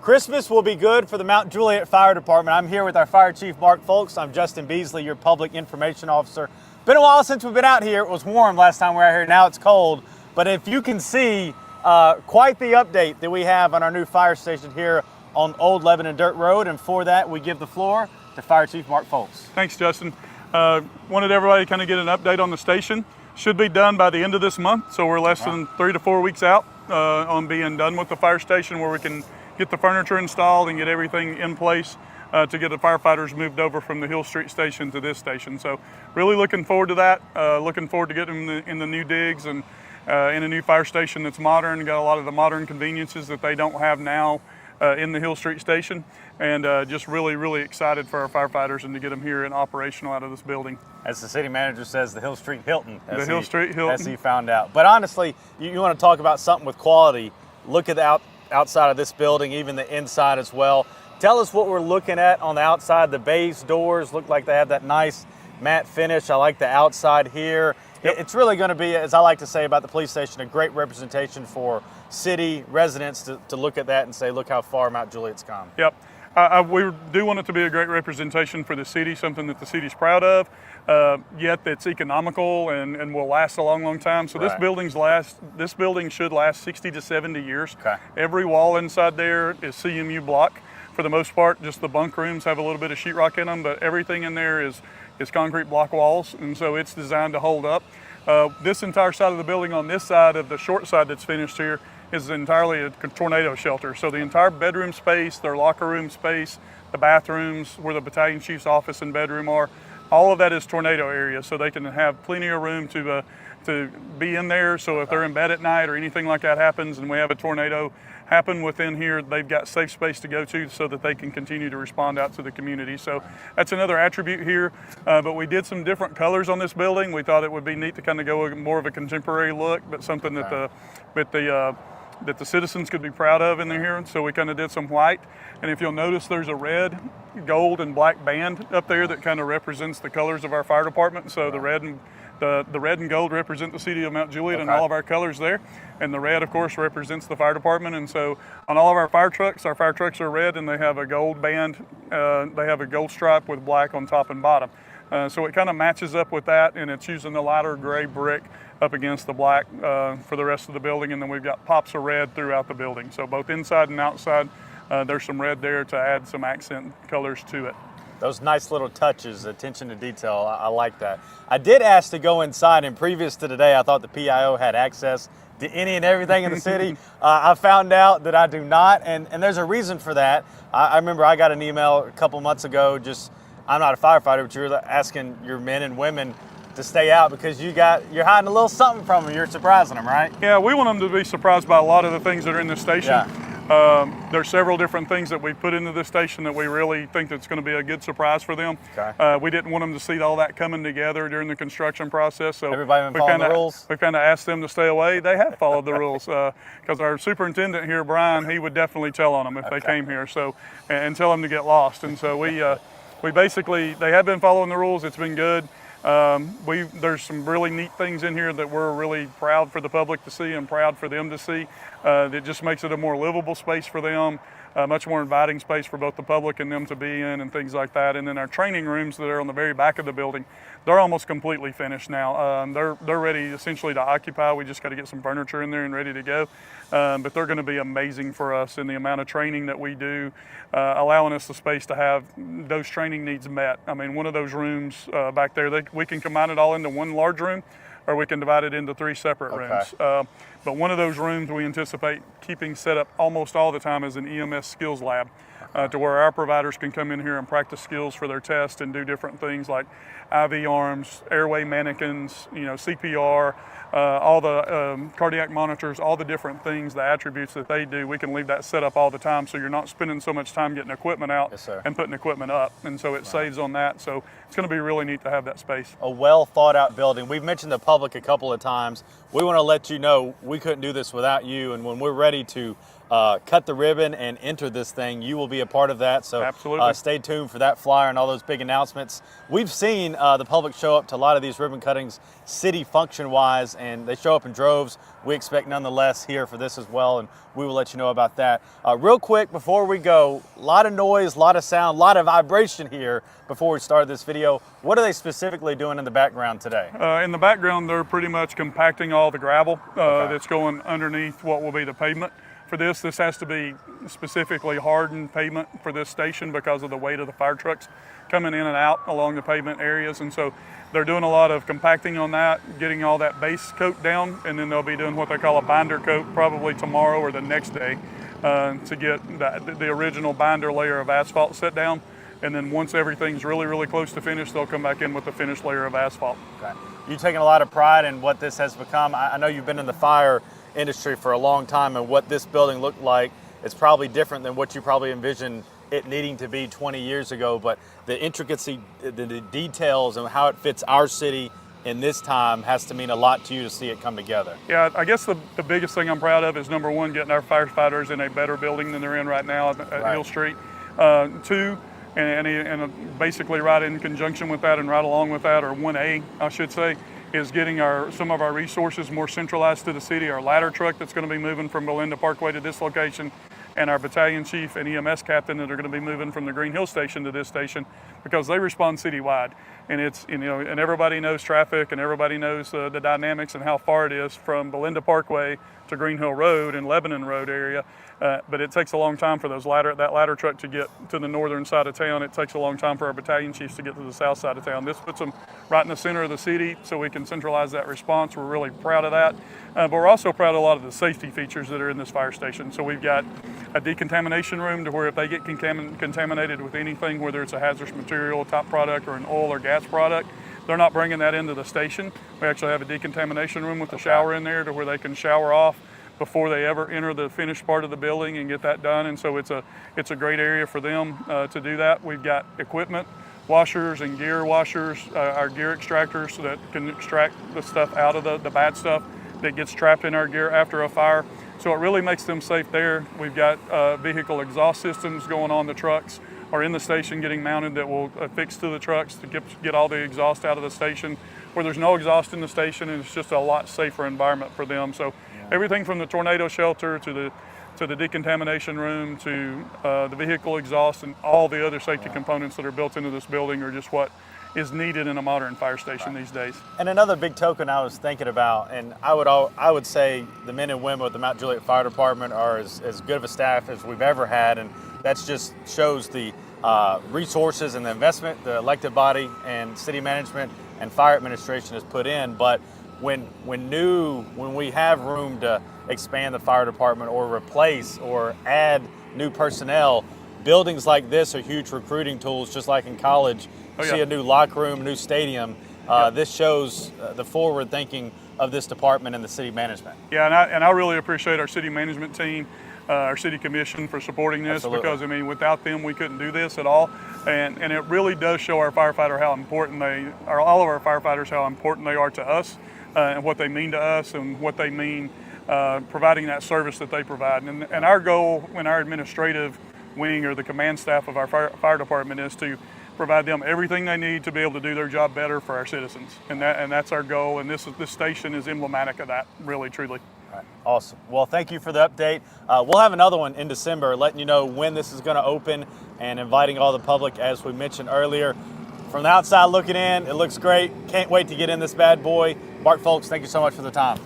Christmas will be good for the Mount Juliet Fire Department. I'm here with our Fire Chief, Mark Foulks. I'm Justin Beasley, your Public Information Officer. Been a while since we've been out here. It was warm last time we were out here. Now it's cold. But if you can see, quite the update that we have on our new fire station here on Old Lebanon Dirt Road. And for that, we give the floor to Fire Chief Mark Foulks. Thanks, Justin. Wanted everybody to kind of get an update on the station. Should be done by the end of this month, so we're less than 3 to 4 weeks out on being done with the fire station, where we can get the furniture installed and get everything in place to get the firefighters moved over from the Hill Street station to this station. So really looking forward to that. Looking forward to getting them in the new digs and in a new fire station that's modern, got a lot of the modern conveniences that they don't have now in the Hill Street station, and just really excited for our firefighters and to get them here and operational out of this building. As the city manager says, the Hill Street Hilton. As he found out. But honestly, you want to talk about something with quality, look at the outside of this building, even the inside as well. Tell us what we're looking at on the outside. The base doors look like they have that nice matte finish. I like the outside here. Yep. It's really going to be, as I like to say about the police station, a great representation for city residents to look at that and say, look how far Mount Juliet's come. Yep. We do want it to be a great representation for the city, something that the city's proud of, yet that's economical and will last a long time. So Right. This building should last 60 to 70 years. Okay. Every wall inside there is CMU block. For the most part, just the bunk rooms have a little bit of sheetrock in them, but everything in there is concrete block walls, and so it's designed to hold up. This entire side of the building on this side of the short side that's finished here is entirely a tornado shelter. So the entire bedroom space, their locker room space, the bathrooms where the battalion chief's office and bedroom are, all of that is tornado area, so they can have plenty of room to be in there. So if they're in bed at night or anything like that happens and we have a tornado happen within here, they've got safe space to go to so that they can continue to respond out to the community. So that's another attribute here. But we did some different colors on this building. We thought it would be neat to kind of go with more of a contemporary look, but something that the citizens could be proud of in here. So we kind of did some white. And if you'll notice, there's a red, gold, and black band up there that kind of represents the colors of our fire department. So the red and gold represent the city of Mount Juliet and all of our colors there. And the red, of course, represents the fire department. And so on all of our fire trucks are red, and they have a gold band. They have a gold stripe with black on top and bottom. So it kind of matches up with that, and it's using the lighter gray brick up against the black for the rest of the building. And then we've got pops of red throughout the building. So both inside and outside, there's some red there to add some accent colors to it. Those nice little touches, attention to detail, I like that. I did ask to go inside, and previous to today, I thought the PIO had access to any and everything in the city. I found out that I do not, and there's a reason for that. I remember I got an email a couple months ago, I'm not a firefighter, but you were asking your men and women to stay out because you're hiding a little something from them. You're surprising them, right? Yeah, we want them to be surprised by a lot of the things that are in this station. Yeah. There's several different things that we put into this station that we really think that's going to be a good surprise for them. Okay. We didn't want them to see all that coming together during the construction process. So everybody been following the rules? We kind of asked them to stay away. They have followed the rules because our superintendent here, Brian, he would definitely tell on them if they came here. So and tell them to get lost. And so we basically, they have been following the rules. It's been good. There's some really neat things in here that we're really proud for the public to see and proud for them to see. That just makes it a more livable space for them, much more inviting space for both the public and them to be in and things like that. And then our training rooms that are on the very back of the building, they're almost completely finished now. They're ready essentially to occupy. We just got to get some furniture in there and ready to go. But they're going to be amazing for us in the amount of training that we do, allowing us the space to have those training needs met. I mean, one of those rooms back there, we can combine it all into one large room, or we can divide it into 3 separate rooms. But one of those rooms we anticipate keeping set up almost all the time as an EMS skills lab, to where our providers can come in here and practice skills for their test and do different things like IV arms, airway mannequins, CPR, all the cardiac monitors, all the different things, the attributes that they do. We can leave that set up all the time, so you're not spending so much time getting equipment out and putting equipment up. And so it saves on that. So it's going to be really neat to have that space. A well thought out building. We've mentioned the public a couple of times. We want to let you know we couldn't do this without you. And when we're ready to cut the ribbon and enter this thing, you will be be a part of that. So absolutely. Stay tuned for that flyer and all those big announcements. We've seen the public show up to a lot of these ribbon cuttings city function-wise, and they show up in droves. We expect nonetheless here for this as well, and we will let you know about that. Real quick before we go, a lot of noise, a lot of sound, a lot of vibration here before we start this video. What are they specifically doing in the background today? In the background, they're pretty much compacting all the gravel that's going underneath what will be the pavement. For this has to be specifically hardened pavement for this station because of the weight of the fire trucks coming in and out along the pavement areas. And so they're doing a lot of compacting on that, getting all that base coat down, and then they'll be doing what they call a binder coat probably tomorrow or the next day to get the original binder layer of asphalt set down. And then once everything's really, really close to finish, they'll come back in with the finished layer of asphalt. Okay. You've taken a lot of pride in what this has become. I know you've been in the fire industry for a long time, and what this building looked like is probably different than what you probably envisioned it needing to be 20 years ago, but the intricacy, the details and how it fits our city in this time has to mean a lot to you to see it come together. Yeah, I guess the biggest thing I'm proud of is number one, getting our firefighters in a better building than they're in right now at Hill Street. Two, and basically right in conjunction with that and right along with that, or 1A, I should say, is getting some of our resources more centralized to the city. Our ladder truck that's going to be moving from Belinda Parkway to this location, and our battalion chief and EMS captain that are going to be moving from the Green Hill station to this station, because they respond citywide. And it's, and everybody knows traffic and everybody knows the dynamics and how far it is from Belinda Parkway to Green Hill Road and Lebanon Road area. But it takes a long time for that ladder truck to get to the northern side of town. It takes a long time for our battalion chiefs to get to the south side of town. This puts them right in the center of the city so we can centralize that response. We're really proud of that. But we're also proud of a lot of the safety features that are in this fire station. So we've got a decontamination room to where if they get contaminated with anything, whether it's a hazardous material, top product, or an oil or gas product, they're not bringing that into the station. We actually have a decontamination room with a shower in there to where they can shower off before they ever enter the finished part of the building and get that done. And so it's a great area for them to do that. We've got equipment, washers and gear washers, our gear extractors that can extract the stuff out of the bad stuff that gets trapped in our gear after a fire. So it really makes them safe there. We've got vehicle exhaust systems going on the trucks or in the station getting mounted that will affix to the trucks to get all the exhaust out of the station, where there's no exhaust in the station, and it's just a lot safer environment for them. So everything from the tornado shelter to the decontamination room to the vehicle exhaust and all the other safety components that are built into this building are just what is needed in a modern fire station these days. And another big token I was thinking about, and I would say the men and women of the Mount Juliet Fire Department are as good of a staff as we've ever had, and that just shows the resources and the investment the elected body and city management and fire administration has put in. But when we have room to expand the fire department or replace or add new personnel, buildings like this are huge recruiting tools, just like in college. See a new locker room, new stadium. This shows the forward thinking of this department and the city management. Yeah, and I really appreciate our city management team, our city commission for supporting this. Absolutely. Because I mean, without them, we couldn't do this at all. And it really does show our firefighter how important all of our firefighters, how important they are to us and what they mean to us and what they mean providing that service that they provide. And our goal in our administrative wing or the command staff of our fire department is to provide them everything they need to be able to do their job better for our citizens. And that's our goal. And this station is emblematic of that, really, truly. All right. Awesome. Well, thank you for the update. We'll have another one in December, letting you know when this is going to open and inviting all the public, as we mentioned earlier. From the outside looking in, it looks great. Can't wait to get in this bad boy. Bart Foulks, thank you so much for the time.